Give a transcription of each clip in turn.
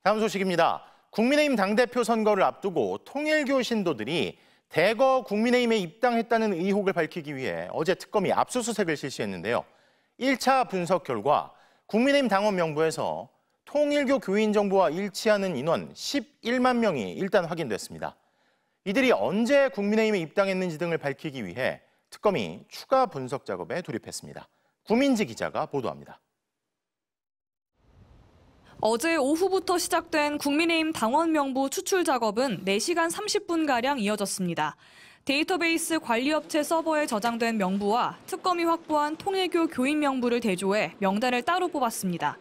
다음 소식입니다. 국민의힘 당대표 선거를 앞두고 통일교 신도들이 대거 국민의힘에 입당했다는 의혹을 밝히기 위해 어제 특검이 압수수색을 실시했는데요. 1차 분석 결과 국민의힘 당원 명부에서 통일교 교인 정보와 일치하는 인원 11만 명이 일단 확인됐습니다. 이들이 언제 국민의힘에 입당했는지 등을 밝히기 위해 특검이 추가 분석 작업에 돌입했습니다. 구민지 기자가 보도합니다. 어제 오후부터 시작된 국민의힘 당원 명부 추출 작업은 4시간 30분가량 이어졌습니다. 데이터베이스 관리업체 서버에 저장된 명부와 특검이 확보한 통일교 교인 명부를 대조해 명단을 따로 뽑았습니다.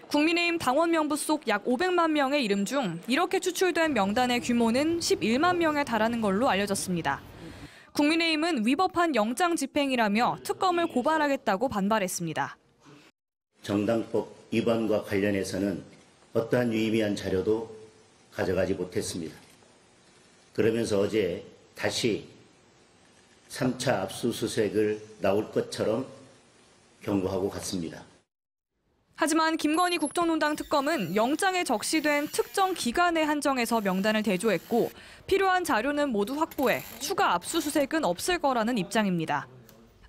국민의힘 당원 명부 속 약 500만 명의 이름 중 이렇게 추출된 명단의 규모는 11만 명에 달하는 걸로 알려졌습니다. 국민의힘은 위법한 영장 집행이라며 특검을 고발하겠다고 반발했습니다. 정당법 위반과 관련해서는 어떠한 유의미한 자료도 가져가지 못했습니다. 그러면서 어제 다시 3차 압수수색을 나올 것처럼 경고하고 갔습니다. 하지만 김건희 국정농단 특검은 영장에 적시된 특정 기간에 한정해서 명단을 대조했고 필요한 자료는 모두 확보해 추가 압수수색은 없을 거라는 입장입니다.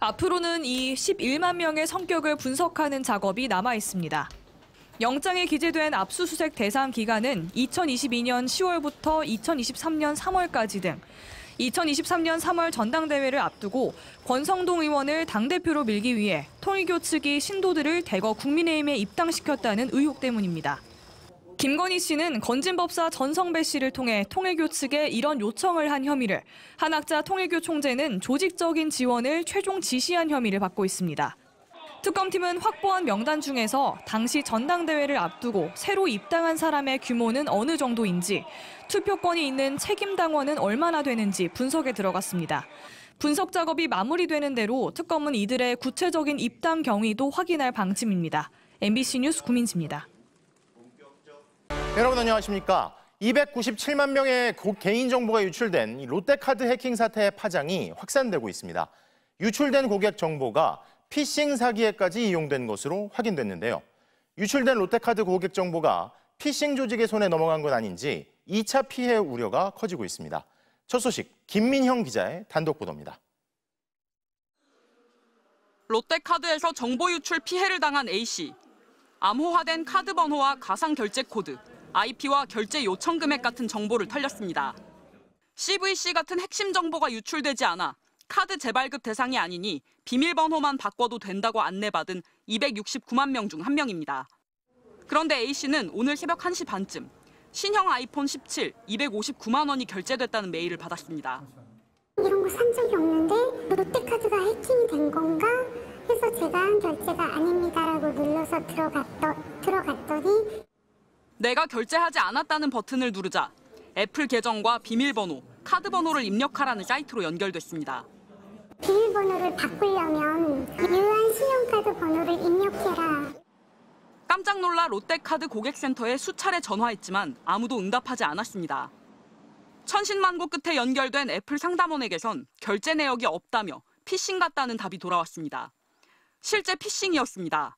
앞으로는 이 11만 명의 성격을 분석하는 작업이 남아 있습니다. 영장에 기재된 압수수색 대상 기간은 2022년 10월부터 2023년 3월까지 등 2023년 3월 전당대회를 앞두고 권성동 의원을 당대표로 밀기 위해 통일교 측이 신도들을 대거 국민의힘에 입당시켰다는 의혹 때문입니다. 김건희 씨는 건진법사 전성배 씨를 통해 통일교 측에 이런 요청을 한 혐의를, 한학자 통일교 총재는 조직적인 지원을 최종 지시한 혐의를 받고 있습니다. 특검팀은 확보한 명단 중에서 당시 전당대회를 앞두고 새로 입당한 사람의 규모는 어느 정도인지, 투표권이 있는 책임당원은 얼마나 되는지 분석에 들어갔습니다. 분석 작업이 마무리되는 대로 특검은 이들의 구체적인 입당 경위도 확인할 방침입니다. MBC 뉴스 구민지입니다. 여러분 안녕하십니까? 297만 명의 개인정보가 유출된 롯데카드 해킹 사태의 파장이 확산되고 있습니다. 유출된 고객 정보가 피싱 사기에까지 이용된 것으로 확인됐는데요. 유출된 롯데카드 고객 정보가 피싱 조직의 손에 넘어간 건 아닌지 2차 피해 우려가 커지고 있습니다. 첫 소식, 김민형 기자의 단독 보도입니다. 롯데카드에서 정보 유출 피해를 당한 A씨. 암호화된 카드 번호와 가상 결제 코드, IP와 결제 요청 금액 같은 정보를 털렸습니다. CVC 같은 핵심 정보가 유출되지 않아 카드 재발급 대상이 아니니 비밀번호만 바꿔도 된다고 안내받은 269만 명 중 한 명입니다. 그런데 A씨는 오늘 새벽 1시 반쯤 신형 아이폰 17 259만 원이 결제됐다는 메일을 받았습니다. 이런 거 산 적이 없는데 롯데카드가 해킹이 된 건가 해서 제가 한 결제가 아닙니다라고 눌러서 들어갔더니 내가 결제하지 않았다는 버튼을 누르자 애플 계정과 비밀번호, 카드 번호를 입력하라는 사이트로 연결됐습니다. 비밀번호를 바꾸려면 유한 신용카드 번호를 입력해라. 깜짝 놀라 롯데카드 고객센터에 수차례 전화했지만 아무도 응답하지 않았습니다. 천신만고 끝에 연결된 애플 상담원에게선 결제 내역이 없다며 피싱 같다는 답이 돌아왔습니다. 실제 피싱이었습니다.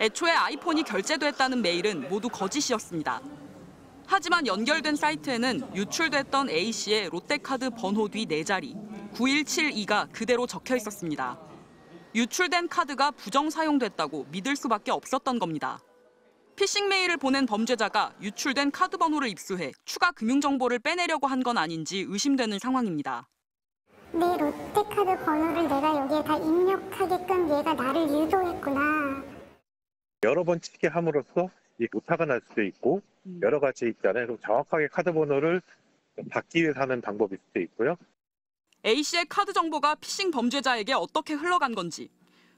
애초에 아이폰이 결제됐다는 메일은 모두 거짓이었습니다. 하지만 연결된 사이트에는 유출됐던 A씨의 롯데카드 번호 뒤 4자리 9172가 그대로 적혀 있었습니다. 유출된 카드가 부정 사용됐다고 믿을 수밖에 없었던 겁니다. 피싱 메일을 보낸 범죄자가 유출된 카드 번호를 입수해 추가 금융정보를 빼내려고 한 건 아닌지 의심되는 상황입니다. 내 롯데카드 번호를 내가 여기에 다 입력하게끔 얘가 나를 유도했구나. 여러 번 치게 함으로써 오타가 날 수도 있고 여러 가지 있잖아요. 그럼 정확하게 카드 번호를 받기 위해서 하는 방법일 수도 있고요. A씨의 카드 정보가 피싱 범죄자에게 어떻게 흘러간 건지,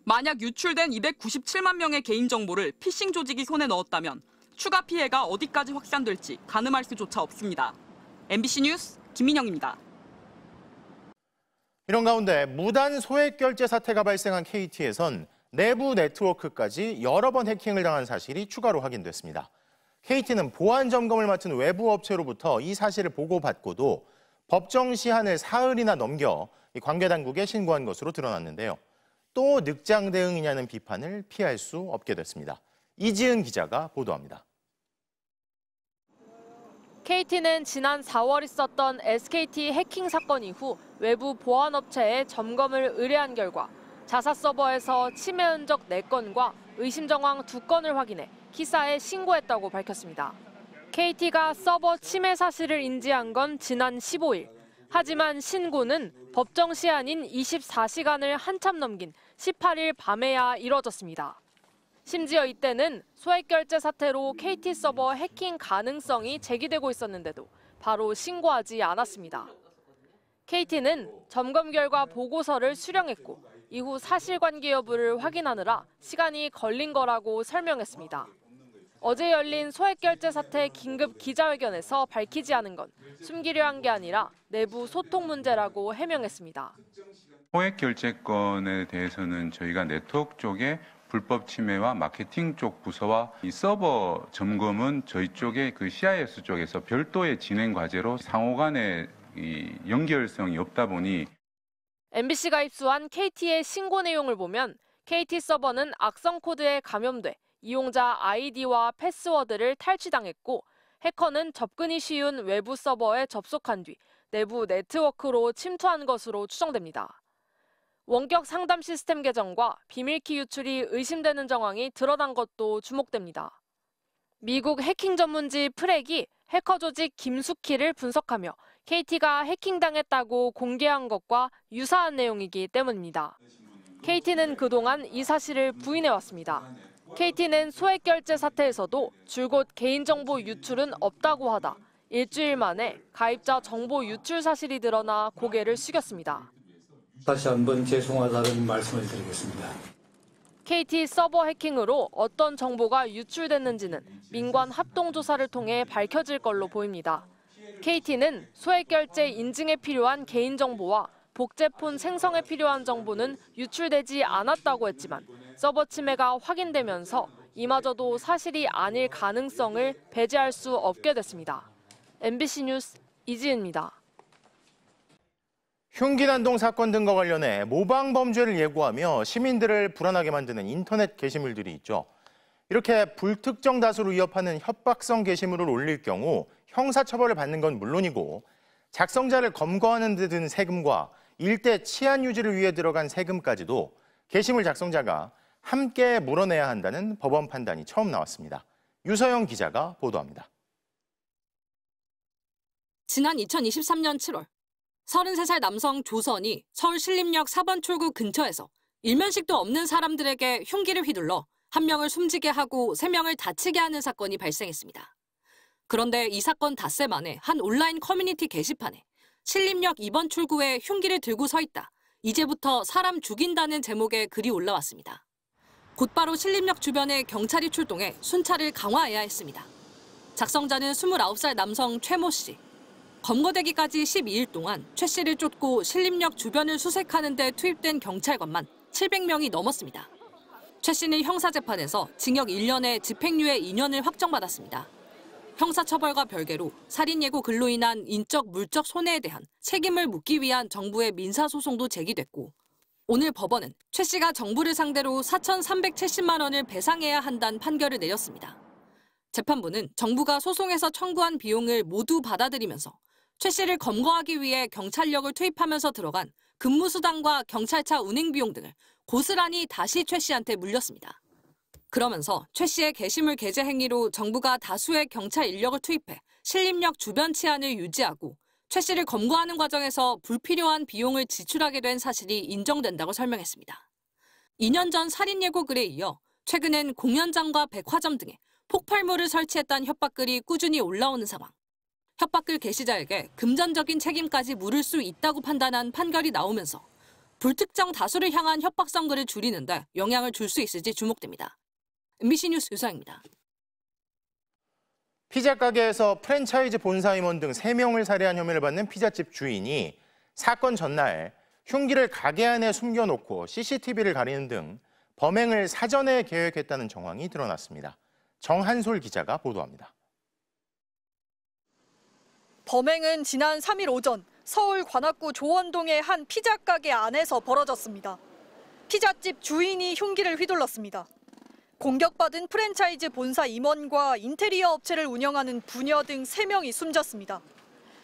만약 유출된 297만 명의 개인정보를 피싱 조직이 손에 넣었다면 추가 피해가 어디까지 확산될지 가늠할 수조차 없습니다. MBC 뉴스 김민영입니다. 이런 가운데 무단 소액 결제 사태가 발생한 KT에선 내부 네트워크까지 여러 번 해킹을 당한 사실이 추가로 확인됐습니다. KT는 보안 점검을 맡은 외부 업체로부터 이 사실을 보고받고도 법정 시한을 사흘이나 넘겨 관계 당국에 신고한 것으로 드러났는데요. 또 늑장 대응이냐는 비판을 피할 수 없게 됐습니다. 이지은 기자가 보도합니다. KT는 지난 4월 있었던 SKT 해킹 사건 이후 외부 보안업체에 점검을 의뢰한 결과 자사 서버에서 침해 흔적 4건과 의심 정황 2건을 확인해 키사에 신고했다고 밝혔습니다. KT가 서버 침해 사실을 인지한 건 지난 15일. 하지만 신고는 법정 시한인 24시간을 한참 넘긴 18일 밤에야 이뤄졌습니다. 심지어 이때는 소액 결제 사태로 KT 서버 해킹 가능성이 제기되고 있었는데도 바로 신고하지 않았습니다. KT는 점검 결과 보고서를 수령했고 이후 사실관계 여부를 확인하느라 시간이 걸린 거라고 설명했습니다. 어제 열린 소액 결제 사태 긴급 기자회견에서 밝히지 않은 건 숨기려 한 게 아니라 내부 소통 문제라고 해명했습니다. 소액 결제건에 대해서는 저희가 네트워크 쪽에 불법 침해와 마케팅 쪽 부서와 이 서버 점검은 저희 쪽에 그 CIS 쪽에서 별도의 진행 과제로 상호 간의 이 연결성이 없다 보니 MBC가 입수한 KT의 신고 내용을 보면 KT 서버는 악성 코드에 감염돼 이용자 아이디와 패스워드를 탈취당했고 해커는 접근이 쉬운 외부 서버에 접속한 뒤 내부 네트워크로 침투한 것으로 추정됩니다. 원격 상담 시스템 개정과 비밀키 유출이 의심되는 정황이 드러난 것도 주목됩니다. 미국 해킹 전문지 프렉이 해커 조직 김숙희를 분석하며 KT가 해킹당했다고 공개한 것과 유사한 내용이기 때문입니다. KT는 그동안 이 사실을 부인해왔습니다. KT는 소액 결제 사태에서도 줄곧 개인정보 유출은 없다고 하다 일주일 만에 가입자 정보 유출 사실이 드러나 고개를 숙였습니다. 다시 한번 죄송하다는 말씀을 드리겠습니다. KT 서버 해킹으로 어떤 정보가 유출됐는지는 민관 합동조사를 통해 밝혀질 걸로 보입니다. KT는 소액 결제 인증에 필요한 개인정보와 복제폰 생성에 필요한 정보는 유출되지 않았다고 했지만 서버 침해가 확인되면서 이마저도 사실이 아닐 가능성을 배제할 수 없게 됐습니다. MBC 뉴스 이지은입니다. 흉기 난동 사건 등과 관련해 모방 범죄를 예고하며 시민들을 불안하게 만드는 인터넷 게시물들이 있죠. 이렇게 불특정 다수를 위협하는 협박성 게시물을 올릴 경우 형사처벌을 받는 건 물론이고 작성자를 검거하는 데 든 세금과 일대 치안 유지를 위해 들어간 세금까지도 게시물 작성자가 함께 물어내야 한다는 법원 판단이 처음 나왔습니다. 유서영 기자가 보도합니다. 지난 2023년 7월 33살 남성 조선이 서울 신림역 4번 출구 근처에서 일면식도 없는 사람들에게 흉기를 휘둘러 한 명을 숨지게 하고 3명을 다치게 하는 사건이 발생했습니다. 그런데 이 사건 닷새 만에 한 온라인 커뮤니티 게시판에 신림역 2번 출구에 흉기를 들고 서 있다. 이제부터 사람 죽인다는 제목의 글이 올라왔습니다. 곧바로 신림역 주변에 경찰이 출동해 순찰을 강화해야 했습니다. 작성자는 29살 남성 최모 씨. 검거되기까지 12일 동안 최 씨를 쫓고 신림역 주변을 수색하는 데 투입된 경찰관만 700명이 넘었습니다. 최 씨는 형사재판에서 징역 1년에 집행유예 2년을 확정받았습니다. 형사처벌과 별개로 살인 예고 글로 인한 인적, 물적 손해에 대한 책임을 묻기 위한 정부의 민사소송도 제기됐고 오늘 법원은 최 씨가 정부를 상대로 4,370만 원을 배상해야 한다는 판결을 내렸습니다. 재판부는 정부가 소송에서 청구한 비용을 모두 받아들이면서 최 씨를 검거하기 위해 경찰력을 투입하면서 들어간 근무수당과 경찰차 운행비용 등을 고스란히 다시 최 씨한테 물렸습니다. 그러면서 최 씨의 게시물 게재 행위로 정부가 다수의 경찰 인력을 투입해 신림역 주변 치안을 유지하고 최 씨를 검거하는 과정에서 불필요한 비용을 지출하게 된 사실이 인정된다고 설명했습니다. 2년 전 살인 예고 글에 이어 최근엔 공연장과 백화점 등에 폭발물을 설치했다는 협박글이 꾸준히 올라오는 상황. 협박글 게시자에게 금전적인 책임까지 물을 수 있다고 판단한 판결이 나오면서 불특정 다수를 향한 협박성 글을 줄이는데 영향을 줄 수 있을지 주목됩니다. MBC 뉴스 유서영입니다. 피자 가게에서 프랜차이즈 본사 임원 등 3명을 살해한 혐의를 받는 피자집 주인이 사건 전날 흉기를 가게 안에 숨겨놓고 CCTV를 가리는 등 범행을 사전에 계획했다는 정황이 드러났습니다. 정한솔 기자가 보도합니다. 범행은 지난 3일 오전 서울 관악구 조원동의 한 피자 가게 안에서 벌어졌습니다. 피자집 주인이 흉기를 휘둘렀습니다. 공격받은 프랜차이즈 본사 임원과 인테리어 업체를 운영하는 부녀 등 3명이 숨졌습니다.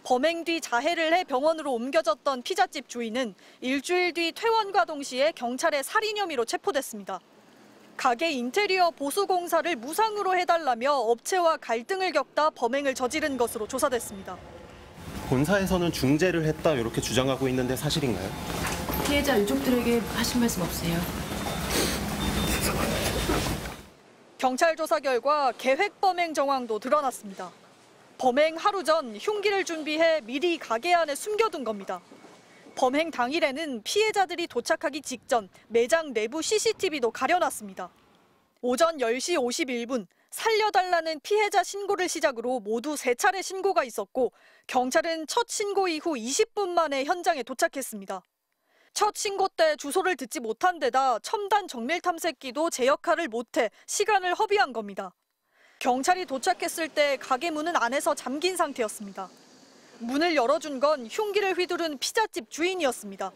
범행 뒤 자해를 해 병원으로 옮겨졌던 피자집 주인은 일주일 뒤 퇴원과 동시에 경찰에 살인 혐의로 체포됐습니다. 가게 인테리어 보수 공사를 무상으로 해달라며 업체와 갈등을 겪다 범행을 저지른 것으로 조사됐습니다. 본사에서는 중재를 했다 이렇게 주장하고 있는데 사실인가요? 피해자 유족들에게 하신 말씀 없으세요? 경찰 조사 결과 계획 범행 정황도 드러났습니다. 범행 하루 전 흉기를 준비해 미리 가게 안에 숨겨둔 겁니다. 범행 당일에는 피해자들이 도착하기 직전 매장 내부 CCTV도 가려놨습니다. 오전 10시 51분 살려달라는 피해자 신고를 시작으로 모두 3차례 신고가 있었고 경찰은 첫 신고 이후 20분 만에 현장에 도착했습니다. 첫 신고 때 주소를 듣지 못한 데다 첨단 정밀 탐색기도 제 역할을 못해 시간을 허비한 겁니다. 경찰이 도착했을 때 가게 문은 안에서 잠긴 상태였습니다. 문을 열어준 건 흉기를 휘두른 피자집 주인이었습니다.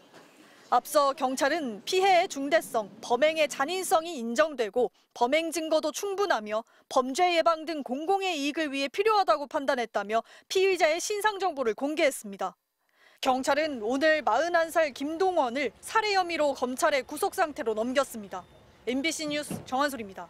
앞서 경찰은 피해의 중대성, 범행의 잔인성이 인정되고 범행 증거도 충분하며 범죄 예방 등 공공의 이익을 위해 필요하다고 판단했다며 피의자의 신상 정보를 공개했습니다. 경찰은 오늘 41살 김동원을 살해 혐의로 검찰에 구속 상태로 넘겼습니다. MBC 뉴스 정한솔입니다.